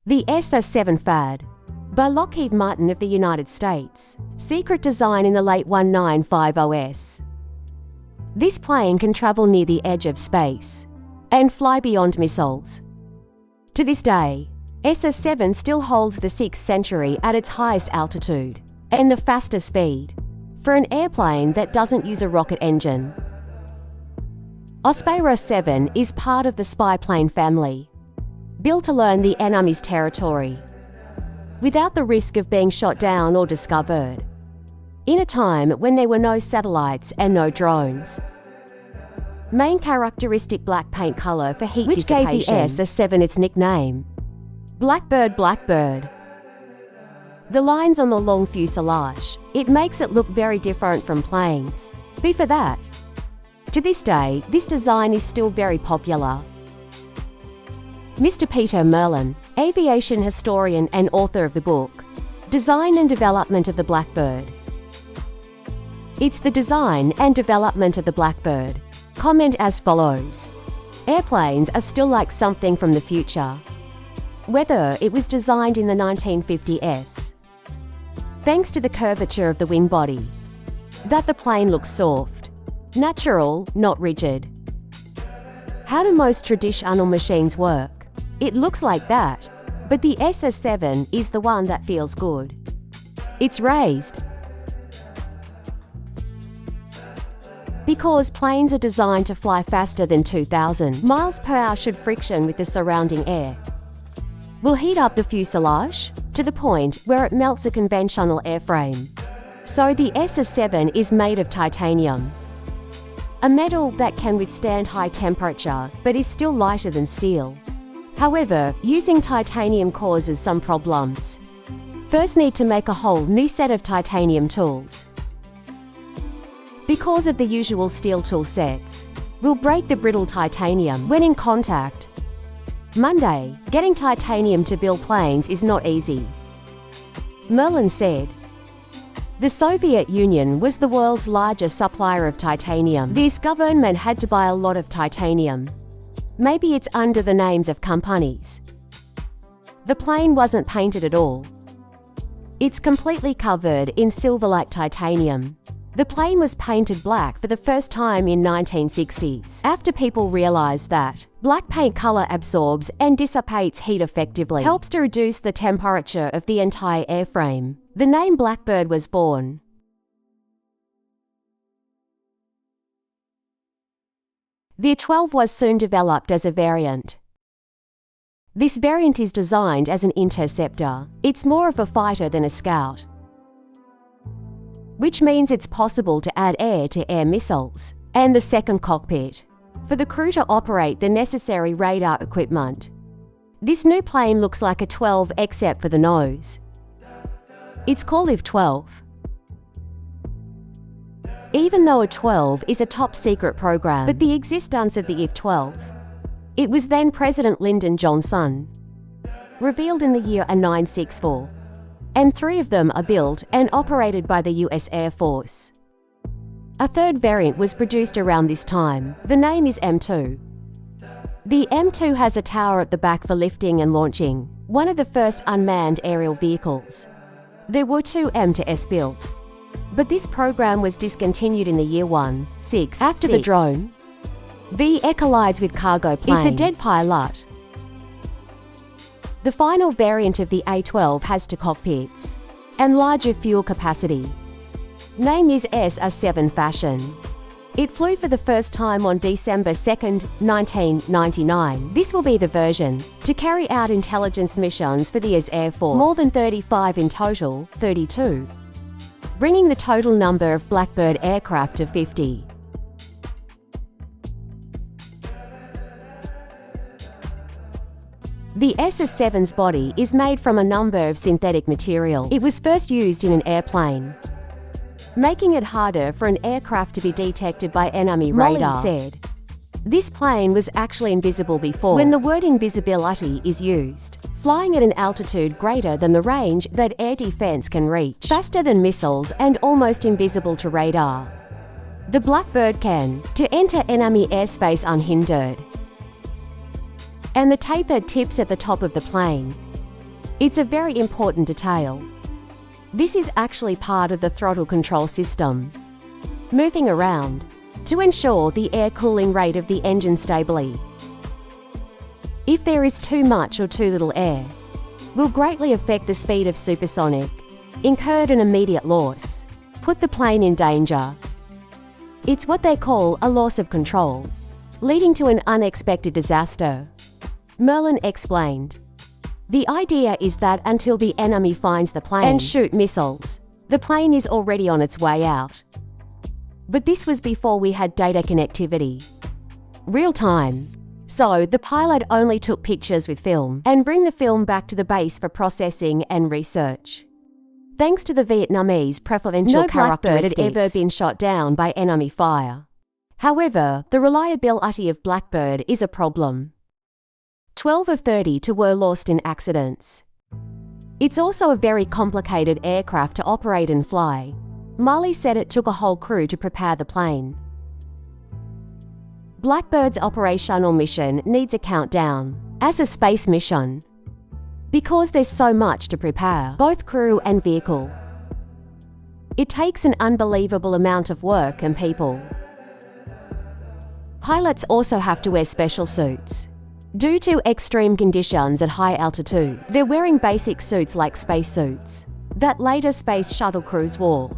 The SR-71 by Lockheed Martin of the United States. Secret design in the late 1950s. This plane can travel near the edge of space and fly beyond missiles. To this day, SR-7 still holds the 6th century at its highest altitude and the fastest speed for an airplane that doesn't use a rocket engine. SR-7 is part of the spy plane family, built to learn the enemy's territory without the risk of being shot down or discovered, in a time when there were no satellites and no drones. Main characteristic black paint color for heat dissipation, which gave the SR-7 its nickname, Blackbird. The lines on the long fuselage, it makes it look very different from planes. For that. To this day, this design is still very popular. Mr. Peter Merlin, aviation historian and author of the book, Design and Development of the Blackbird. It's the design and development of the Blackbird. Comment as follows. Airplanes are still like something from the future, whether it was designed in the 1950s. Thanks to the curvature of the wing body, that the plane looks soft, natural, not rigid. How do most traditional machines work? It looks like that, but the SR-7 is the one that feels good. It's raised because planes are designed to fly faster than 2,000 miles per hour should friction with the surrounding air will heat up the fuselage to the point where it melts a conventional airframe. So the SR-7 is made of titanium, a metal that can withstand high temperature but is still lighter than steel. However, using titanium causes some problems. First, need to make a whole new set of titanium tools. Because of the usual steel tool sets, will break the brittle titanium when in contact. Monday, getting titanium to build planes is not easy. Merlin said, the Soviet Union was the world's largest supplier of titanium. This government had to buy a lot of titanium. Maybe it's under the names of companies. The plane wasn't painted at all. It's completely covered in silver-like titanium. The plane was painted black for the first time in 1960s, after people realized that black paint color absorbs and dissipates heat effectively, helps to reduce the temperature of the entire airframe. The name Blackbird was born. The 12 was soon developed as a variant. This variant is designed as an interceptor. It's more of a fighter than a scout, which means it's possible to add air-to-air missiles and the second cockpit for the crew to operate the necessary radar equipment. This new plane looks like a 12 except for the nose. It's called F-12. Even though a 12 is a top-secret program, but the existence of the F-12, it was then President Lyndon Johnson, revealed in the year 1964, and 3 of them are built and operated by the US Air Force. A third variant was produced around this time. The name is M2. The M2 has a tower at the back for lifting and launching, one of the first unmanned aerial vehicles. There were 2 M2s built, but this program was discontinued in the year 1966 after the drone V-Air collides with cargo plane. It's a dead pilot. The final variant of the A-12 has 2 cockpits and larger fuel capacity. Name is SR-7 Fashion. It flew for the first time on December 2, 1999. This will be the version to carry out intelligence missions for the US Air Force. More than 35 in total, 32. Bringing the total number of Blackbird aircraft to 50. The SR-7's body is made from a number of synthetic materials. It was first used in an airplane, making it harder for an aircraft to be detected by enemy radar. Said, this plane was actually invisible before. When the word invisibility is used, flying at an altitude greater than the range that air defense can reach, faster than missiles and almost invisible to radar. The Blackbird can to enter enemy airspace unhindered. And the tapered tips at the top of the plane It's a very important detail. This is actually part of the throttle control system, moving around to ensure the air cooling rate of the engine stably. If there is too much or too little air, will greatly affect the speed of supersonic, incurred an immediate loss, put the plane in danger. It's what they call a loss of control, leading to an unexpected disaster. Merlin explained. The idea is that until the enemy finds the plane and shoot missiles, the plane is already on its way out. But this was before we had data connectivity, real time. So the pilot only took pictures with film and bring the film back to the base for processing and research. Thanks to the Vietnamese preferential characteristics, no Blackbird had ever been shot down by enemy fire. However, the reliability of Blackbird is a problem. 12 of 32 were lost in accidents. It's also a very complicated aircraft to operate and fly. Marley said it took a whole crew to prepare the plane. Blackbird's operational mission needs a countdown as a space mission, because there's so much to prepare, both crew and vehicle. It takes an unbelievable amount of work and people. Pilots also have to wear special suits. Due to extreme conditions at high altitudes, they're wearing basic suits like spacesuits that later space shuttle crews wore.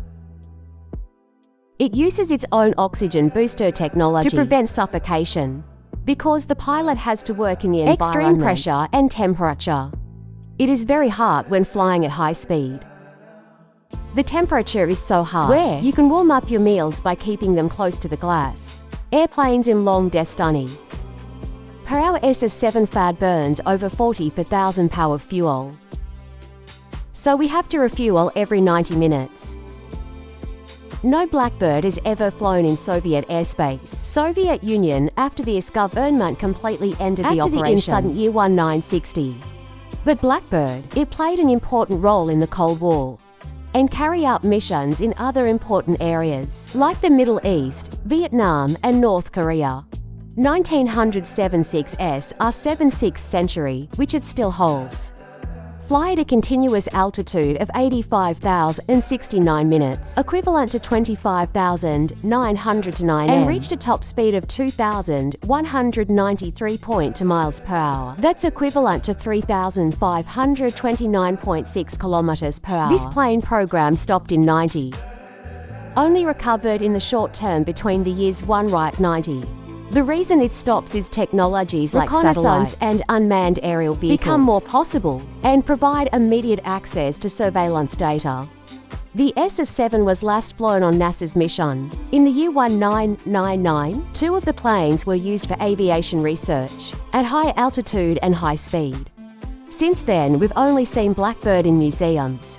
It uses its own oxygen booster technology to prevent suffocation, because the pilot has to work in the extreme pressure and temperature. It is very hot when flying at high speed. The temperature is so hot where you can warm up your meals by keeping them close to the glass. Airplanes in long destiny. Per hour SR-7 FAD burns over 40 per 1,000 power of fuel. So we have to refuel every 90 minutes. No Blackbird has ever flown in Soviet airspace. Soviet Union after the IS government completely ended the operation in sudden year 1960. But Blackbird, it played an important role in the Cold War and carry out missions in other important areas like the Middle East, Vietnam and North Korea. 1976 SR-76 Century, which it still holds. Fly at a continuous altitude of 85,069 minutes, equivalent to 25,909 and reached a top speed of 2,193.2 miles per hour. That's equivalent to 3,529.6 kilometers per hour. This plane program stopped in 90. Only recovered in the short term between the years 90. The reason it stops is technologies like reconnaissance and unmanned aerial vehicles become more possible and provide immediate access to surveillance data. The SR-7 was last flown on NASA's mission. In the year 1999, 2 of the planes were used for aviation research at high altitude and high speed. Since then, we've only seen Blackbird in museums.